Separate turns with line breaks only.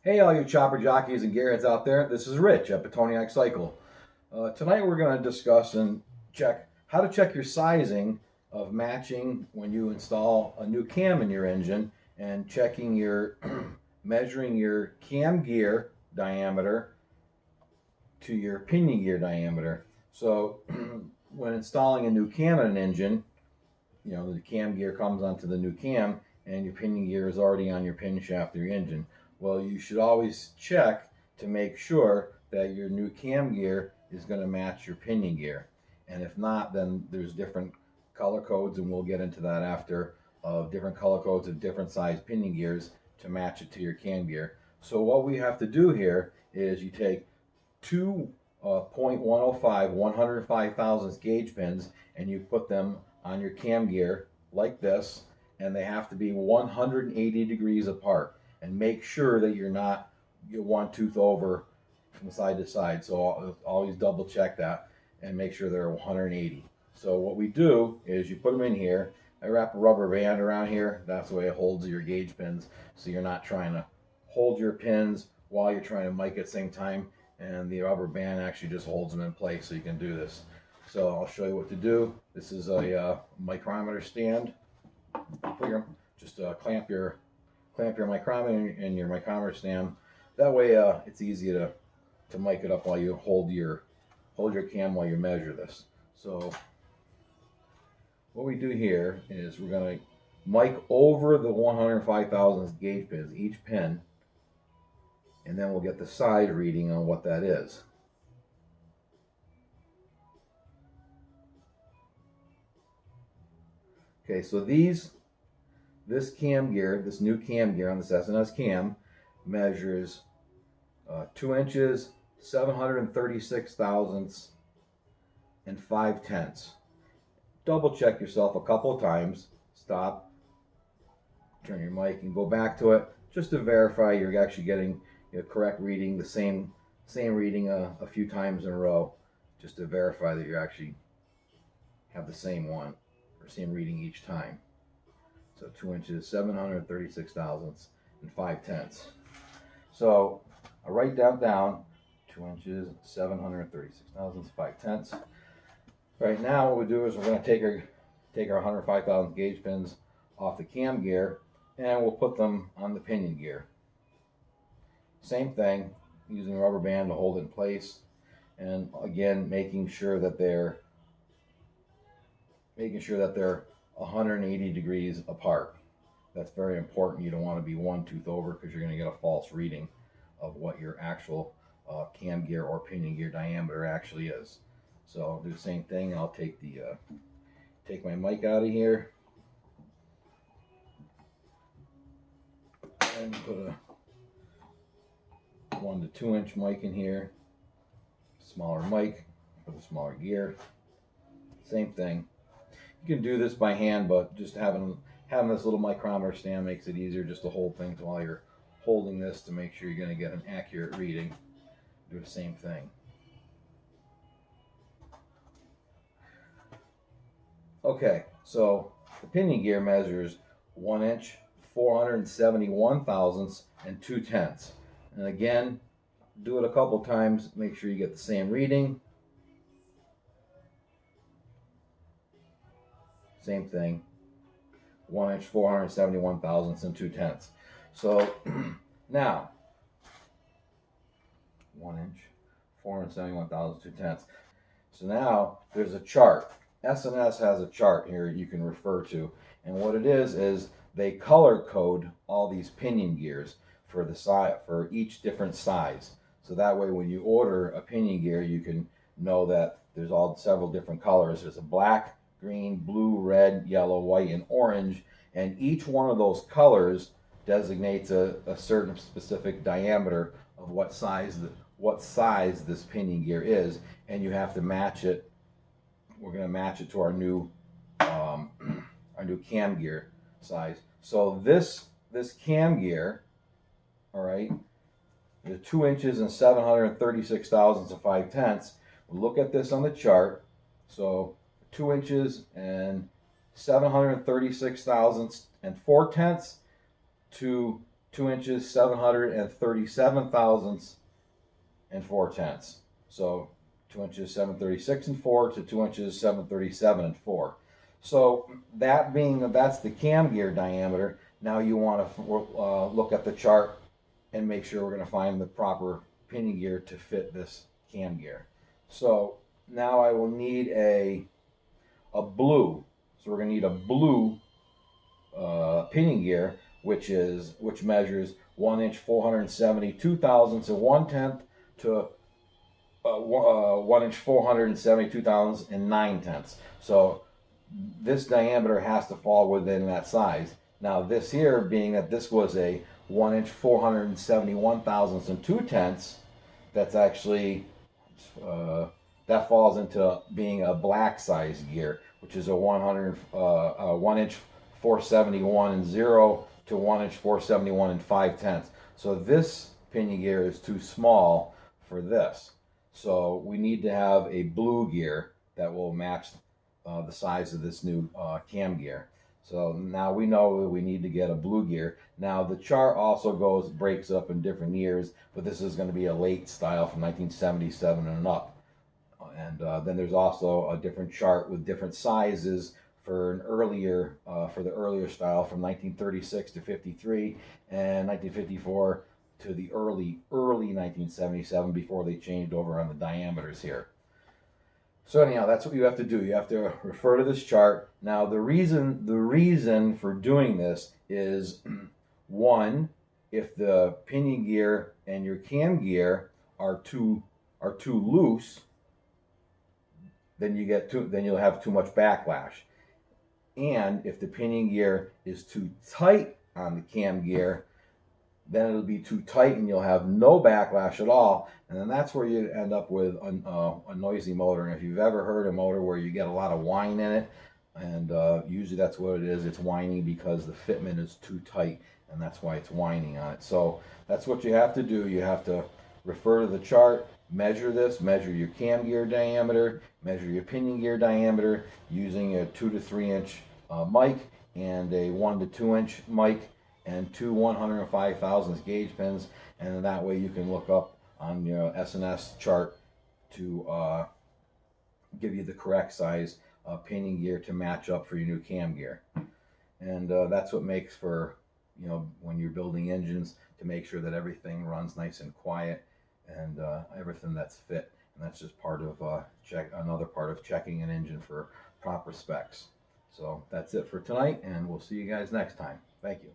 Hey, all you chopper jockeys and gearheads out there. This is Rich at Petoniac Cycle. Tonight we're going to discuss and check how to check your sizing of matching when you install a new cam in your engine and checking your measuring your cam gear diameter to your pinion gear diameter. So when installing a new cam in an engine, you know, the cam gear comes onto the new cam and your pinion gear is already on your pin shaft of your engine. Well, you should always check to make sure that your new cam gear is going to match your pinion gear. And if not, then there's different color codes, and we'll get into that after, of different color codes of different size pinion gears to match it to your cam gear. So what we have to do here is you take two 0.105 105 thousandths gauge pins and you put them on your cam gear like this, and they have to be 180 degrees apart, and make sure that you're not one tooth over from side to side. So always double check that and make sure they're 180. So what we do is you put them in here. I wrap a rubber band around here. That's the way it holds your gauge pins, so you're not trying to hold your pins while you're trying to mic at the same time, and the rubber band actually just holds them in place so you can do this. So I'll show you what to do. This is a micrometer stand. Just clamp your micrometer in your micrometer stand. That way it's easy to mic it up while you hold your cam while you measure this. So what we do here is we're going to mic over the 105 thousandths gauge pins, each pin, and then we'll get the size reading on what that is. Okay, so this cam gear, this new cam gear on this S&S cam, measures 2 inches, 736 thousandths, and 5/10. Double check yourself a couple of times. Stop, turn your mic, and go back to it just to verify you're actually getting the correct reading, the same reading a few times in a row, just to verify that you actually have the same one or same reading each time. So 2 inches, 736 thousandths, and 5/10. So I write that down, 2 inches, 736 thousandths, 5/10. Right now what we do is we're going to take our 105 thousandth gauge pins off the cam gear, and we'll put them on the pinion gear. Same thing, using a rubber band to hold it in place, and again making sure that they're 180 degrees apart. That's very important. You don't want to be one tooth over, because you're going to get a false reading of what your actual cam gear or pinion gear diameter actually is. So I'll do the same thing. I'll take my mic out of here and put a 1 to 2 inch mic in here. Smaller mic for the smaller gear. Same thing. You can do this by hand, but just having this little micrometer stand makes it easier just to hold things while you're holding this, to make sure you're going to get an accurate reading. Do the same thing. Okay, so the pinion gear measures 1 inch, 471 thousandths, and 2/10. And again, do it a couple times, make sure you get the same reading. Same thing, 1 inch, 471 thousandths, and 2/10. So now, 1 inch, 471 thousandths, 2/10. So now there's a chart. S&S has a chart here you can refer to, and what it is they color code all these pinion gears for the size, for each different size. So that way when you order a pinion gear, you can know that there's several different colors. There's a black, green, blue, red, yellow, white, and orange, and each one of those colors designates a certain specific diameter of what size this pinion gear is, and you have to match it. We're going to match it to our new cam gear size. So this cam gear, all right, the 2 inches and 736 thousandths and 5/10. Look at this on the chart. So 2 inches and 736 thousandths and 4/10 to 2 inches 737 thousandths and 4 tenths. So 2 inches 736 and 4 to 2 inches 737 and 4. So that being that's the cam gear diameter. Now you want to look at the chart and make sure we're going to find the proper pinion gear to fit this cam gear. So now I will need a blue. So we're going to need a blue pinion gear, which measures 1 inch 472 thousandths and 1 tenth to 1 inch 472 thousandths and 9 tenths. So this diameter has to fall within that size. Now this here, being that this was a 1 inch 471 thousandths and 2 tenths, that's actually that falls into being a black size gear, which is a 1 inch 471 and 0 to 1 inch 471 and 5 tenths. So this pinion gear is too small for this. So we need to have a blue gear that will match the size of this new cam gear. So now we know that we need to get a blue gear. Now the chart also breaks up in different years, but this is going to be a late style from 1977 and up. And then there's also a different chart with different sizes for an earlier, for the earlier style from 1936 to 53 and 1954 to the early 1977 before they changed over on the diameters here. So anyhow, that's what you have to do. You have to refer to this chart. Now the reason for doing this is one, if the pinion gear and your cam gear are too loose, then you'll have too much backlash. And if the pinion gear is too tight on the cam gear, then it'll be too tight and you'll have no backlash at all. And then that's where you end up with a noisy motor. And if you've ever heard a motor where you get a lot of whine in it, and usually that's what it is, it's whining because the fitment is too tight, and that's why it's whining on it. So that's what you have to do. You have to refer to the chart, measure this, measure your cam gear diameter, measure your pinion gear diameter using a 2 to 3 inch mic and a 1 to 2 inch mic and two 105 thousandths gauge pins, and that way you can look up on your SNS chart to give you the correct size pinion gear to match up for your new cam gear. And that's what makes for, when you're building engines, to make sure that everything runs nice and quiet and everything that's fit. And that's just part of another part of checking an engine for proper specs. So that's it for tonight, and we'll see you guys next time. Thank you.